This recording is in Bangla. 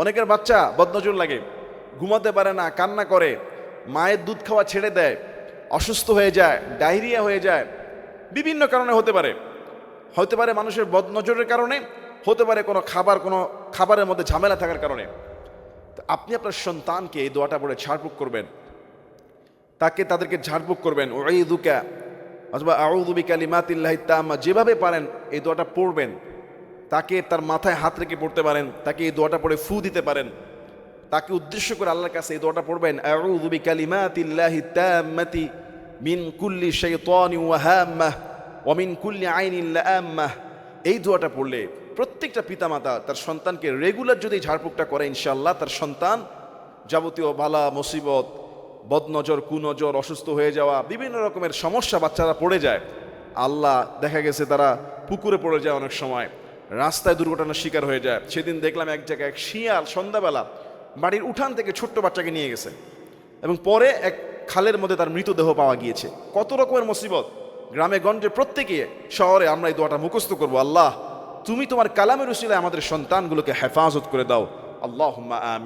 অনেকের বাচ্চা বদনজর লাগে, ঘুমাতে পারে না, কান্না করে, মায়ের দুধ খাওয়া ছেড়ে দেয়, অসুস্থ হয়ে যায়, ডায়রিয়া হয়ে যায়। বিভিন্ন কারণে হতে পারে মানুষের বদনজরের কারণে, হতে পারে কোনো খাবারের মধ্যে ঝামেলা থাকার কারণে। আপনি আপনার সন্তানকে এই দোয়াটা পড়ে ঝাড়ফুঁক করবেন, তাদেরকে ঝাড়ফুঁক করবেন। উঈযুকা অথবা আউযু বিকালিমাতিল্লাহি তাম্মা, যেভাবে পারেন এই দোয়াটা পড়বেন। তাকে তার মাথায় হাত রেখে পড়তে পারেন, তাকে এই দোয়াটা পড়ে ফু দিতে পারেন, তাকে উদ্দেশ্য করে আল্লাহর কাছে এই দোয়াটা পড়বেন। আউযু বিকালিমাতিল্লাহি তাম্মাতি মিন কুল্লি শাইতানি ওয়া হাম্মাহ ওয়া মিন কুল্লি আইনিন লাআম্মাহ। এই দোয়াটা পড়লে প্রত্যেকটা পিতামাতা তার সন্তানকে রেগুলার যদি ঝাড়ফুঁকটা করে, ইনশাআল্লাহ তার সন্তান যাবতীয় বালা মুসিবত, বদনজর, কুনজর, অসুস্থ হয়ে যাওয়া, বিভিন্ন রকমের সমস্যা বাচ্চারা পড়ে যায়। আল্লাহ দেখা গেছে তারা পুকুরে পড়ে যায়, অনেক সময় রাস্তায় দুর্ঘটনার শিকার হয়ে যায়। সেদিন দেখলাম এক জায়গায় এক শিয়াল সন্ধ্যাবেলা বাড়ির উঠান থেকে ছোট্ট বাচ্চাকে নিয়ে গেছে এবং পরে এক খালের মধ্যে তার মৃতদেহ পাওয়া গিয়েছে। কত রকমের মুসিবত গ্রামে গঞ্জে, প্রত্যেকে শহরে আমরা এই দোয়াটা মুখস্থ করবো। আল্লাহ, তুমি তোমার কালামের উসিলায় আমাদের সন্তানগুলোকে হেফাজত করে দাও। আল্লাহুম্মা আমিন।